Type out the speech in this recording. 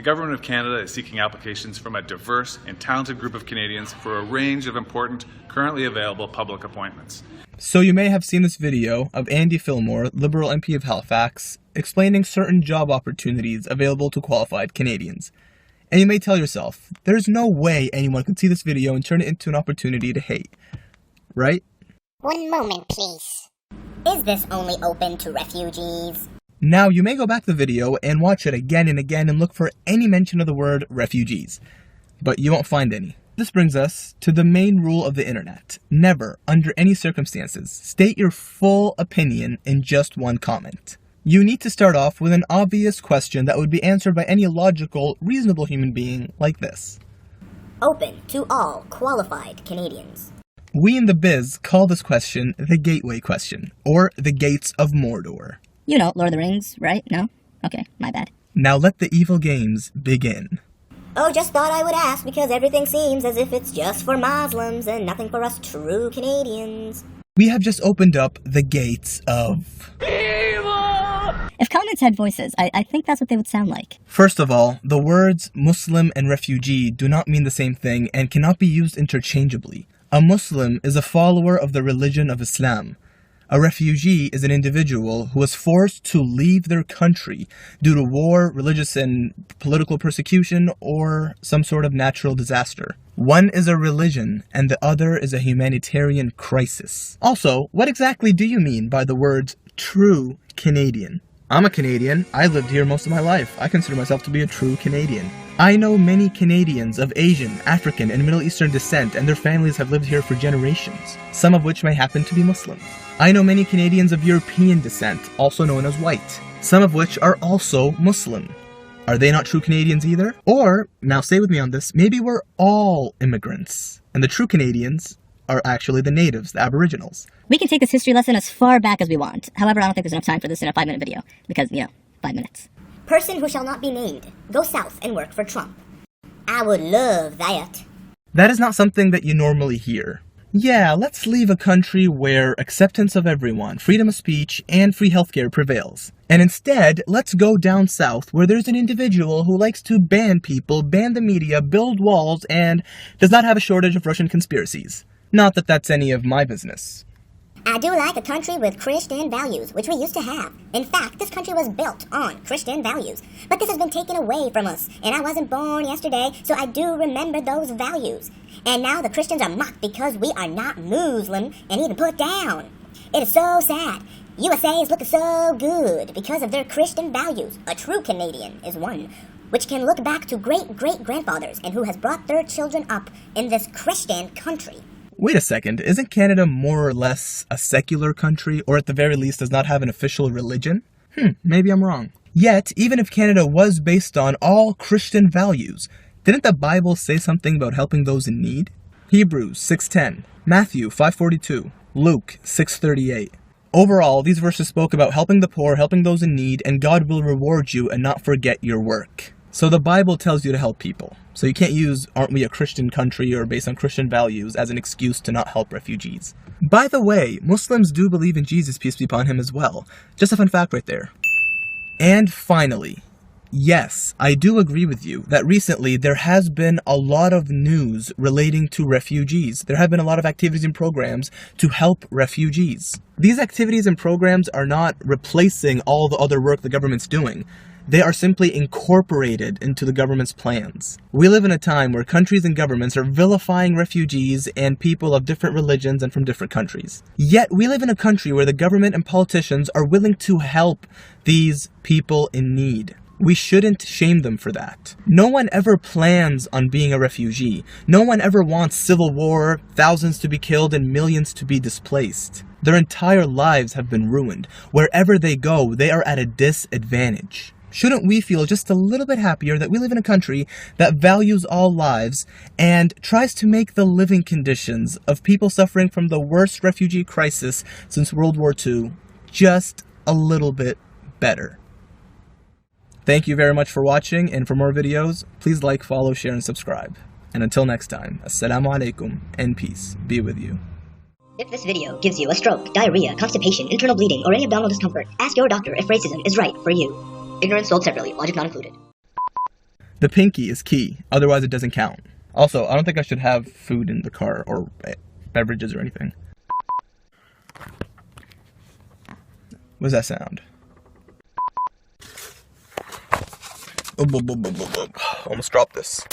Government of Canada is seeking applications from a diverse and talented group of Canadians for a range of important, currently available public appointments. So you may have seen this video of Andy Fillmore, Liberal MP of Halifax, explaining certain job opportunities available to qualified Canadians. And you may tell yourself, there's no way anyone could see this video and turn it into an opportunity to hate. Right? One moment, please. Is this only open to refugees? Now, you may go back to the video and watch it again and again and look for any mention of the word refugees. But you won't find any. This brings us to the main rule of the internet. Never, under any circumstances, state your full opinion in just one comment. You need to start off with an obvious question that would be answered by any logical, reasonable human being like this. Open to all qualified Canadians. We in the biz call this question the gateway question, or the gates of Mordor. You know, Lord of the Rings, right? No? Okay, my bad. Now let the evil games begin. Oh, just thought I would ask because everything seems as if it's just for Muslims and nothing for us true Canadians. We have just opened up the gates of evil! If comments had voices, I think that's what they would sound like. First of all, the words Muslim and refugee do not mean the same thing and cannot be used interchangeably. A Muslim is a follower of the religion of Islam. A refugee is an individual who was forced to leave their country due to war, religious and political persecution, or some sort of natural disaster. One is a religion, and the other is a humanitarian crisis. Also, what exactly do you mean by the words true Canadian? I'm a Canadian. I lived here most of my life. I consider myself to be a true Canadian. I know many Canadians of Asian, African, and Middle Eastern descent, and their families have lived here for generations, some of which may happen to be Muslim. I know many Canadians of European descent, also known as white, some of which are also Muslim. Are they not true Canadians either? Or, now stay with me on this, maybe we're all immigrants, and the true Canadians are actually the natives, the aboriginals. We can take this history lesson as far back as we want. However, I don't think there's enough time for this in a 5-minute video, because, 5 minutes. Person who shall not be named. Go south and work for Trump. I would love that. That is not something that you normally hear. Yeah, let's leave a country where acceptance of everyone, freedom of speech, and free healthcare prevails. And instead, let's go down south where there's an individual who likes to ban people, ban the media, build walls, and does not have a shortage of Russian conspiracies. Not that that's any of my business. I do like a country with Christian values, which we used to have. In fact, this country was built on Christian values. But this has been taken away from us, and I wasn't born yesterday, so I do remember those values. And now the Christians are mocked because we are not Muslim and even put down. It is so sad. USA is looking so good because of their Christian values. A true Canadian is one which can look back to great-great-grandfathers and who has brought their children up in this Christian country. Wait a second, isn't Canada more or less a secular country, or at the very least does not have an official religion? Maybe I'm wrong. Yet, even if Canada was based on all Christian values, didn't the Bible say something about helping those in need? Hebrews 6:10, Matthew 5:42, Luke 6:38. Overall, these verses spoke about helping the poor, helping those in need, and God will reward you and not forget your work. So the Bible tells you to help people. So you can't use, aren't we a Christian country or based on Christian values, as an excuse to not help refugees. By the way, Muslims do believe in Jesus, peace be upon him, as well. Just a fun fact right there. And finally, yes, I do agree with you that recently there has been a lot of news relating to refugees. There have been a lot of activities and programs to help refugees. These activities and programs are not replacing all the other work the government's doing. They are simply incorporated into the government's plans. We live in a time where countries and governments are vilifying refugees and people of different religions and from different countries. Yet we live in a country where the government and politicians are willing to help these people in need. We shouldn't shame them for that. No one ever plans on being a refugee. No one ever wants civil war, thousands to be killed, and millions to be displaced. Their entire lives have been ruined. Wherever they go, they are at a disadvantage. Shouldn't we feel just a little bit happier that we live in a country that values all lives and tries to make the living conditions of people suffering from the worst refugee crisis since World War II just a little bit better? Thank you very much for watching, and for more videos, please like, follow, share, and subscribe. And until next time, Assalamu alaikum and peace be with you. If this video gives you a stroke, diarrhea, constipation, internal bleeding, or any abdominal discomfort, ask your doctor if racism is right for you. Ignorance sold separately, logic not included. The pinky is key, otherwise it doesn't count. Also, I don't think I should have food in the car or beverages or anything. What does that sound? Almost dropped this.